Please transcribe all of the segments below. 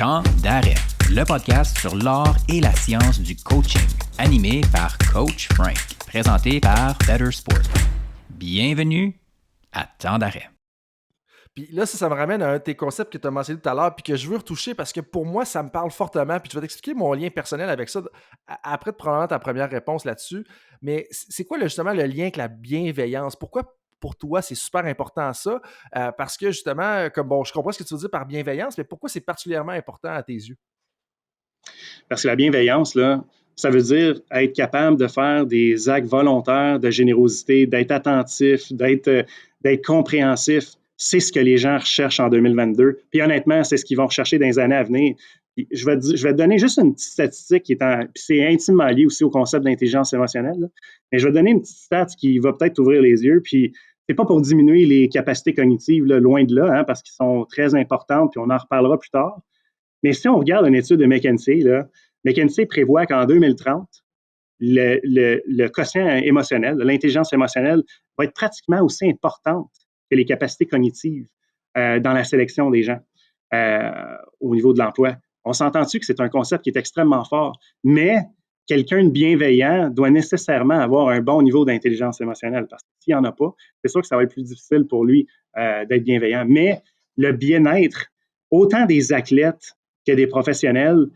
Temps d'arrêt, le podcast sur l'art et la science du coaching, animé par Coach Frank, présenté par Better Sport. Bienvenue à Temps d'arrêt. Puis là, ça me ramène à un de tes concepts que tu as mentionné tout à l'heure, puis que je veux retoucher parce que pour moi, ça me parle fortement. Puis je vais t'expliquer mon lien personnel avec ça après probablement ta première réponse là-dessus. Mais c'est quoi justement le lien avec la bienveillance? Pourquoi pour toi, c'est super important ça? Parce que justement, je comprends ce que tu veux dire par bienveillance, mais pourquoi c'est particulièrement important à tes yeux? Parce que la bienveillance, là, ça veut dire être capable de faire des actes volontaires de générosité, d'être attentif, d'être compréhensif. C'est ce que les gens recherchent en 2022. Puis honnêtement, c'est ce qu'ils vont rechercher dans les années à venir. Je vais te donner juste une petite statistique puis c'est intimement lié aussi au concept d'intelligence émotionnelle. Là. Mais je vais te donner une petite stat qui va peut-être t'ouvrir les yeux. Puis c'est pas pour diminuer les capacités cognitives, là, loin de là, parce qu'ils sont très importantes, puis on en reparlera plus tard. Mais si on regarde une étude de McKinsey, là, McKinsey prévoit qu'en 2030, le quotient émotionnel, l'intelligence émotionnelle, va être pratiquement aussi importante que les capacités cognitives dans la sélection des gens au niveau de l'emploi. On s'entend-tu que c'est un concept qui est extrêmement fort, mais quelqu'un de bienveillant doit nécessairement avoir un bon niveau d'intelligence émotionnelle, parce que s'il n'y en a pas, c'est sûr que ça va être plus difficile pour lui d'être bienveillant. Mais le bien-être, autant des athlètes que des professionnels,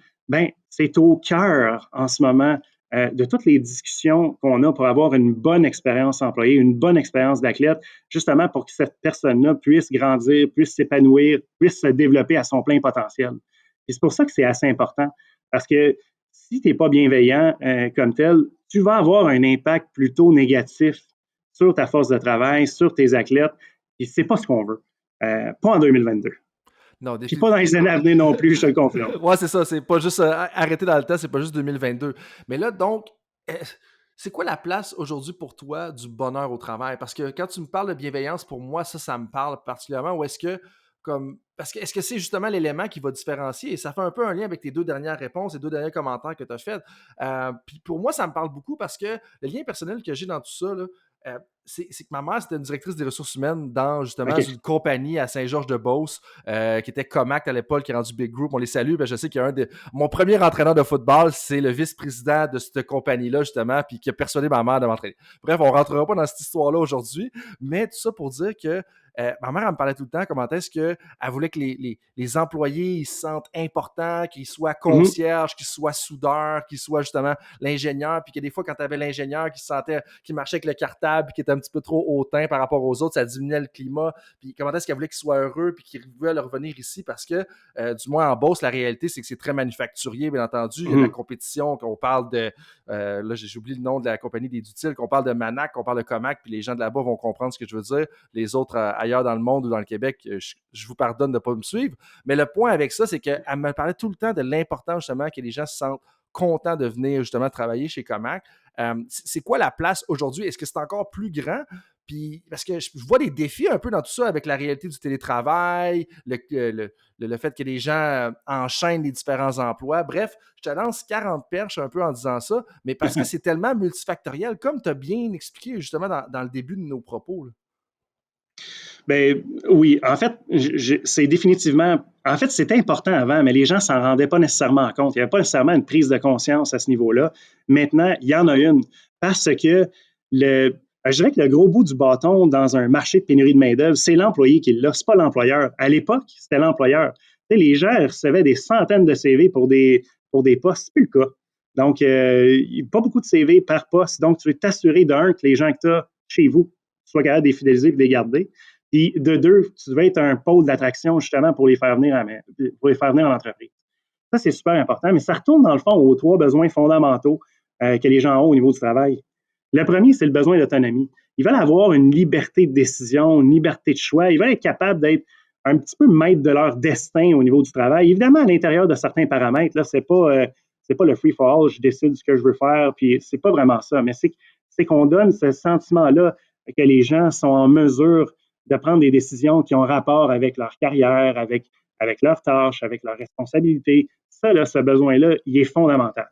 c'est au cœur en ce moment de toutes les discussions qu'on a pour avoir une bonne expérience employée, une bonne expérience d'athlète, justement pour que cette personne-là puisse grandir, puisse s'épanouir, puisse se développer à son plein potentiel. Et c'est pour ça que c'est assez important, parce que si tu n'es pas bienveillant comme tel, tu vas avoir un impact plutôt négatif sur ta force de travail, sur tes athlètes, et c'est pas ce qu'on veut. Pas en 2022. Non, puis pas dans les années à venir non plus, je te le confirme. Ouais, c'est ça. C'est pas juste arrêter dans le temps, c'est pas juste 2022. Mais là, donc, c'est quoi la place aujourd'hui pour toi du bonheur au travail? Parce que quand tu me parles de bienveillance, pour moi, ça me parle particulièrement. Ou est-ce que, est-ce que c'est justement l'élément qui va différencier? Et ça fait un peu un lien avec tes deux dernières réponses, les deux derniers commentaires que tu as faits. Puis pour moi, ça me parle beaucoup parce que le lien personnel que j'ai dans tout ça, là, c'est que ma mère, c'était une directrice des ressources humaines dans justement une compagnie à Saint-Georges-de-Beauce qui était Comact à l'époque, qui est rendu Big Group. On les salue. Je sais qu'il y a mon premier entraîneur de football, c'est le vice-président de cette compagnie-là, justement, puis qui a persuadé ma mère de m'entraîner. Bref, on ne rentrera pas dans cette histoire-là aujourd'hui, mais tout ça pour dire que ma mère, elle me parlait tout le temps comment est-ce qu'elle voulait que les employés ils se sentent importants, qu'ils soient concierges, qu'ils soient soudeurs, qu'ils soient justement l'ingénieur, puis que des fois, quand tu avais l'ingénieur qui marchait avec le cartable, puis qui était un petit peu trop hautain par rapport aux autres, ça diminuait le climat, puis comment est-ce qu'elle voulait qu'ils soient heureux, puis qu'ils veulent revenir ici, parce que, du moins en Beauce, la réalité, c'est que c'est très manufacturier, bien entendu. Il y a de la compétition, qu'on parle de, là, j'ai oublié le nom de la compagnie des Dutiles, qu'on parle de Manac, qu'on parle de Comac, puis les gens de là-bas vont comprendre ce que je veux dire. Les autres ailleurs dans le monde ou dans le Québec, je vous pardonne de ne pas me suivre. Mais le point avec ça, c'est qu'elle me parlait tout le temps de l'importance justement que les gens se sentent contents de venir justement travailler chez Comac. C'est quoi la place aujourd'hui? Est-ce que c'est encore plus grand? Puis, parce que je vois des défis un peu dans tout ça avec la réalité du télétravail, le fait que les gens enchaînent les différents emplois. Bref, je te lance 40 perches un peu en disant ça, mais parce que c'est tellement multifactoriel, comme tu as bien expliqué justement dans le début de nos propos. Là. Ben oui, en fait, c'est définitivement... En fait, c'était important avant, mais les gens ne s'en rendaient pas nécessairement compte. Il n'y avait pas nécessairement une prise de conscience à ce niveau-là. Maintenant, il y en a une, parce que je dirais que le gros bout du bâton dans un marché de pénurie de main-d'œuvre, c'est l'employé qui l'a, c'est pas l'employeur. À l'époque, c'était l'employeur. Tu sais, les gens recevaient des centaines de CV pour des postes, c'est plus le cas. Donc, pas beaucoup de CV par poste. Donc, tu veux t'assurer d'un, que les gens que tu as chez vous soient capables de les fidéliser et de les garder. Puis de deux, tu devais être un pôle d'attraction justement pour les faire venir en entreprise. Ça, c'est super important, mais ça retourne dans le fond aux trois besoins fondamentaux que les gens ont au niveau du travail. Le premier, c'est le besoin d'autonomie. Ils veulent avoir une liberté de décision, une liberté de choix. Ils veulent être capables d'être un petit peu maîtres de leur destin au niveau du travail. Évidemment, à l'intérieur de certains paramètres, là, c'est pas le free-for-all, je décide ce que je veux faire, puis c'est pas vraiment ça, mais c'est qu'on donne ce sentiment-là que les gens sont en mesure de prendre des décisions qui ont rapport avec leur carrière, avec leurs tâches, avec leurs responsabilités. Ça, là, ce besoin-là, il est fondamental.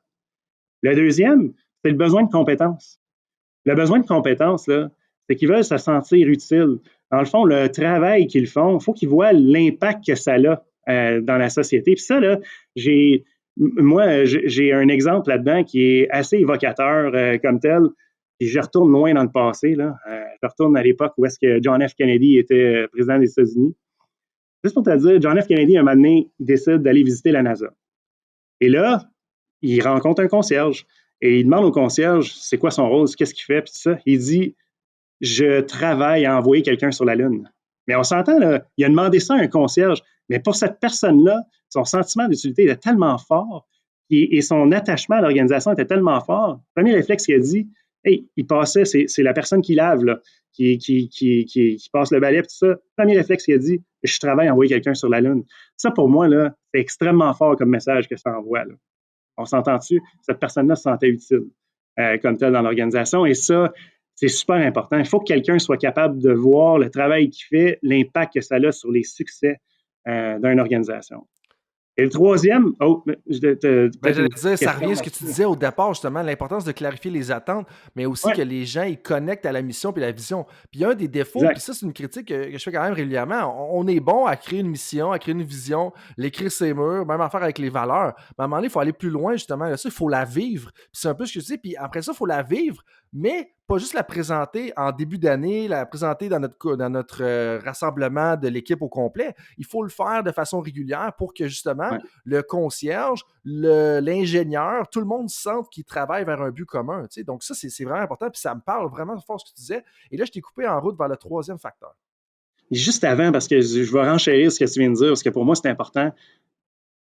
Le deuxième, c'est le besoin de compétences. Le besoin de compétences, là, c'est qu'ils veulent se sentir utiles. Dans le fond, le travail qu'ils font, il faut qu'ils voient l'impact que ça a dans la société. Puis ça, là, j'ai un exemple là-dedans qui est assez évocateur comme tel. Puis je retourne loin dans le passé. Là. Je retourne à l'époque où est-ce que John F. Kennedy était président des États-Unis. Juste pour te dire, John F. Kennedy, un moment donné, il décide d'aller visiter la NASA. Et là, il rencontre un concierge. Et il demande au concierge, c'est quoi son rôle, qu'est-ce qu'il fait, puis tout ça. Il dit, je travaille à envoyer quelqu'un sur la Lune. Mais on s'entend, là, il a demandé ça à un concierge. Mais pour cette personne-là, son sentiment d'utilité était tellement fort et son attachement à l'organisation était tellement fort. Le premier réflexe qu'il a dit, hey, il passait, c'est la personne qui lave, là, qui passe le balai, tout ça. Le premier réflexe qu'il a dit, je travaille à envoyer quelqu'un sur la Lune. Ça, pour moi, là, c'est extrêmement fort comme message que ça envoie. Là. On s'entend-tu? Cette personne-là se sentait utile comme telle dans l'organisation. Et ça, c'est super important. Il faut que quelqu'un soit capable de voir le travail qu'il fait, l'impact que ça a sur les succès d'une organisation. Et le troisième, j'allais dire, ça revient à ce que tu disais au départ, justement, l'importance de clarifier les attentes, mais aussi que les gens ils connectent à la mission et la vision. Puis il y a un des défauts, puis ça, c'est une critique que je fais quand même régulièrement. On est bon à créer une mission, à créer une vision, l'écrire ses murs, même à faire avec les valeurs. Mais à un moment donné, il faut aller plus loin, justement. Là, ça, il faut la vivre. Puis c'est un peu ce que je dis. Puis après ça, il faut la vivre, mais pas juste la présenter en début d'année, la présenter dans notre rassemblement de l'équipe au complet. Il faut le faire de façon régulière pour que, justement, le concierge, l'ingénieur, tout le monde sente qu'il travaille vers un but commun. Tu sais. Donc ça, c'est vraiment important. Puis ça me parle vraiment fort ce que tu disais. Et là, je t'ai coupé en route vers le troisième facteur. Juste avant, parce que je vais renchérir ce que tu viens de dire, parce que pour moi, c'est important.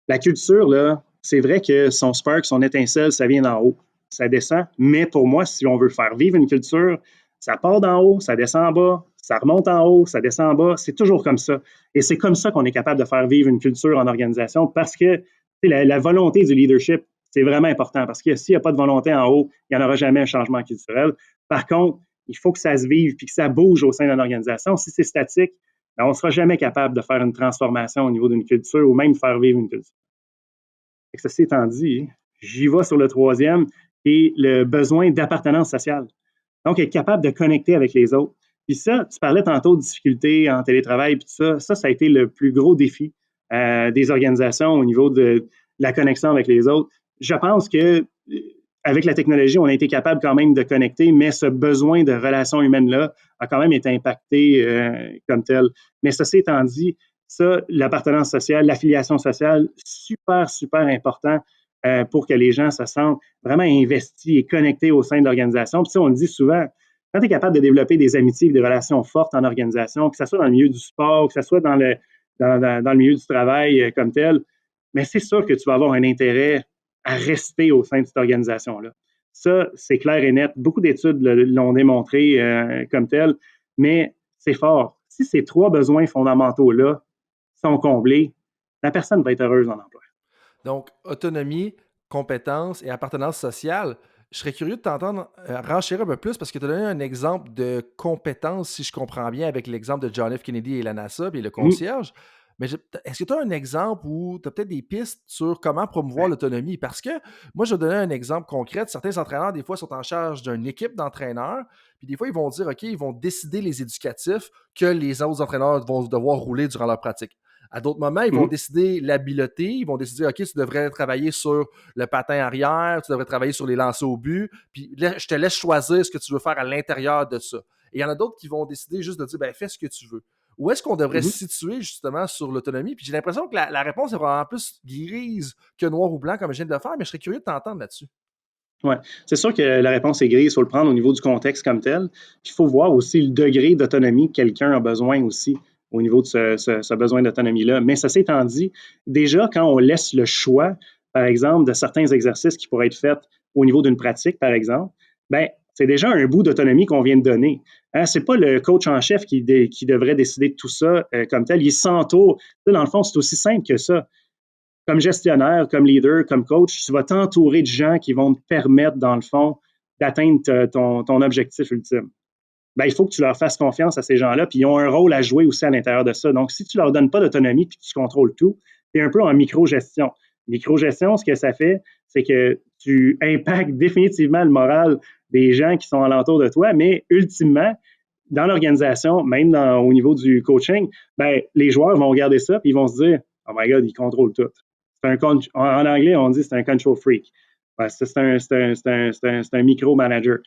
La culture, là, c'est vrai que son spark, son étincelle, ça vient d'en haut. Ça descend. Mais pour moi, si on veut faire vivre une culture, ça part d'en haut, ça descend en bas, ça remonte en haut, ça descend en bas. C'est toujours comme ça. Et c'est comme ça qu'on est capable de faire vivre une culture en organisation parce que la volonté du leadership, c'est vraiment important parce que s'il n'y a pas de volonté en haut, il n'y en aura jamais un changement culturel. Par contre, il faut que ça se vive puis que ça bouge au sein d'une organisation. Si c'est statique, on ne sera jamais capable de faire une transformation au niveau d'une culture ou même faire vivre une culture. Et ceci étant dit, j'y vais sur le troisième, qui est le besoin d'appartenance sociale. Donc, être capable de connecter avec les autres. Puis ça, tu parlais tantôt de difficultés en télétravail, puis ça a été le plus gros défi des organisations au niveau de la connexion avec les autres. Je pense que avec la technologie, on a été capable quand même de connecter, mais ce besoin de relations humaines-là a quand même été impacté comme tel. Mais ceci étant dit, ça, l'appartenance sociale, l'affiliation sociale, super, super important pour que les gens se sentent vraiment investis et connectés au sein de l'organisation. Puis on le dit souvent, quand tu es capable de développer des amitiés et des relations fortes en organisation, que ce soit dans le milieu du sport, que ce soit dans le milieu du travail comme tel, mais c'est sûr que tu vas avoir un intérêt à rester au sein de cette organisation-là. Ça, c'est clair et net. Beaucoup d'études l'ont démontré comme tel, mais c'est fort. Si ces trois besoins fondamentaux-là sont comblés, la personne va être heureuse en emploi. Donc, autonomie, compétence et appartenance sociale. Je serais curieux de t'entendre renchérir un peu plus parce que tu as donné un exemple de compétence, si je comprends bien, avec l'exemple de John F. Kennedy et la NASA et le concierge. Mais est-ce que tu as un exemple où tu as peut-être des pistes sur comment promouvoir l'autonomie? Parce que moi, je vais donner un exemple concret. Certains entraîneurs, des fois, sont en charge d'une équipe d'entraîneurs. Puis des fois, ils vont dire, OK, ils vont décider les éducatifs que les autres entraîneurs vont devoir rouler durant leur pratique. À d'autres moments, ils vont décider l'habileté. Ils vont décider, OK, tu devrais travailler sur le patin arrière, tu devrais travailler sur les lancers au but. Puis là, je te laisse choisir ce que tu veux faire à l'intérieur de ça. Et il y en a d'autres qui vont décider juste de dire, fais ce que tu veux. Où est-ce qu'on devrait se situer justement sur l'autonomie? Puis j'ai l'impression que la réponse est vraiment plus grise que noir ou blanc, comme je viens de le faire, mais je serais curieux de t'entendre là-dessus. Oui, c'est sûr que la réponse est grise, il faut le prendre au niveau du contexte comme tel. Il faut voir aussi le degré d'autonomie que quelqu'un a besoin aussi au niveau de ce besoin d'autonomie-là. Mais ceci étant dit, déjà, quand on laisse le choix, par exemple, de certains exercices qui pourraient être faits au niveau d'une pratique, par exemple, c'est déjà un bout d'autonomie qu'on vient de donner. Hein, ce n'est pas le coach en chef qui devrait décider de tout ça comme tel. Il s'entoure. Dans le fond, c'est aussi simple que ça. Comme gestionnaire, comme leader, comme coach, tu vas t'entourer de gens qui vont te permettre, dans le fond, d'atteindre ton objectif ultime. Il faut que tu leur fasses confiance à ces gens-là, puis ils ont un rôle à jouer aussi à l'intérieur de ça. Donc, si tu ne leur donnes pas d'autonomie puis que tu contrôles tout, tu es un peu en micro-gestion. Micro-gestion, ce que ça fait, c'est que tu impactes définitivement le moral des gens qui sont alentour de toi, mais ultimement, dans l'organisation, même au niveau du coaching, les joueurs vont regarder ça puis ils vont se dire oh my God, il contrôle tout. En anglais, on dit c'est un control freak. Ouais, c'est un micro-manager.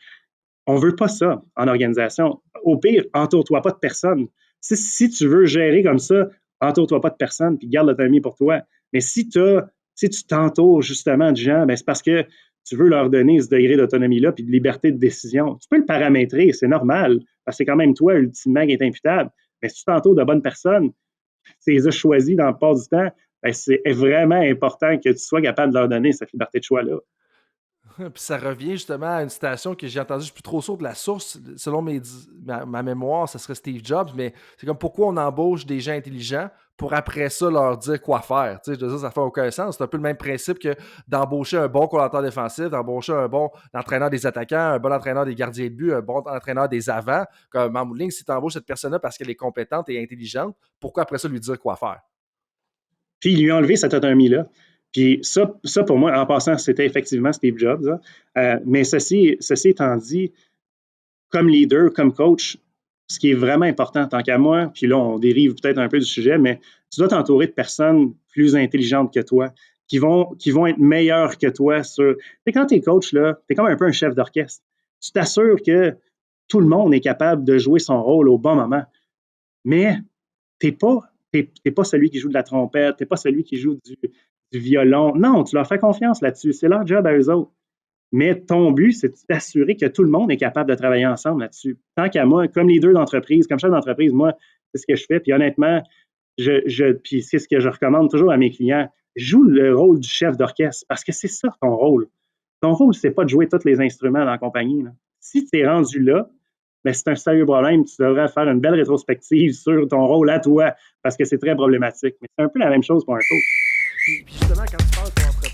On ne veut pas ça en organisation. Au pire, entoure-toi pas de personne. Si tu veux gérer comme ça, entoure-toi pas de personne puis garde l'autonomie pour toi. Mais si tu t'entoures justement de gens, ben c'est parce que tu veux leur donner ce degré d'autonomie-là puis de liberté de décision. Tu peux le paramétrer, c'est normal, parce que c'est quand même toi, ultimement, qui est imputable. Mais si tu t'entoures de bonnes personnes, tu les as choisis dans le part du temps, ben c'est vraiment important que tu sois capable de leur donner cette liberté de choix-là. Puis ça revient justement à une citation que j'ai entendue, je ne suis plus trop sûr de la source, selon ma mémoire, ça serait Steve Jobs, mais c'est comme pourquoi on embauche des gens intelligents pour après ça leur dire quoi faire. Tu sais, je veux dire, ça fait aucun sens. C'est un peu le même principe que d'embaucher un bon coordinateur défensif, d'embaucher un bon entraîneur des attaquants, un bon entraîneur des gardiens de but, un bon entraîneur des avants. Comme en bout de ligne, si tu embauches cette personne-là parce qu'elle est compétente et intelligente, pourquoi après ça lui dire quoi faire? Puis il lui a enlevé cette autonomie-là. Puis ça, pour moi, en passant, c'était effectivement Steve Jobs. Mais ceci étant dit, comme leader, comme coach, ce qui est vraiment important, tant qu'à moi, puis là, on dérive peut-être un peu du sujet, mais tu dois t'entourer de personnes plus intelligentes que toi, qui vont être meilleures que toi sur... Quand tu es coach, tu es comme un peu un chef d'orchestre. Tu t'assures que tout le monde est capable de jouer son rôle au bon moment. Mais tu n'es pas celui qui joue de la trompette, tu n'es pas celui qui joue du violon. Non, tu leur fais confiance là-dessus. C'est leur job à eux autres. Mais ton but, c'est de t'assurer que tout le monde est capable de travailler ensemble là-dessus. Tant qu'à moi, comme leader d'entreprise, comme chef d'entreprise, moi, c'est ce que je fais. Puis honnêtement, puis c'est ce que je recommande toujours à mes clients. Joue le rôle du chef d'orchestre parce que c'est ça ton rôle. Ton rôle, c'est pas de jouer tous les instruments dans la compagnie. Là. Si tu es rendu là, ben c'est un sérieux problème. Tu devrais faire une belle rétrospective sur ton rôle à toi parce que c'est très problématique. Mais c'est un peu la même chose pour un coach. Puis justement, quand tu parles de ton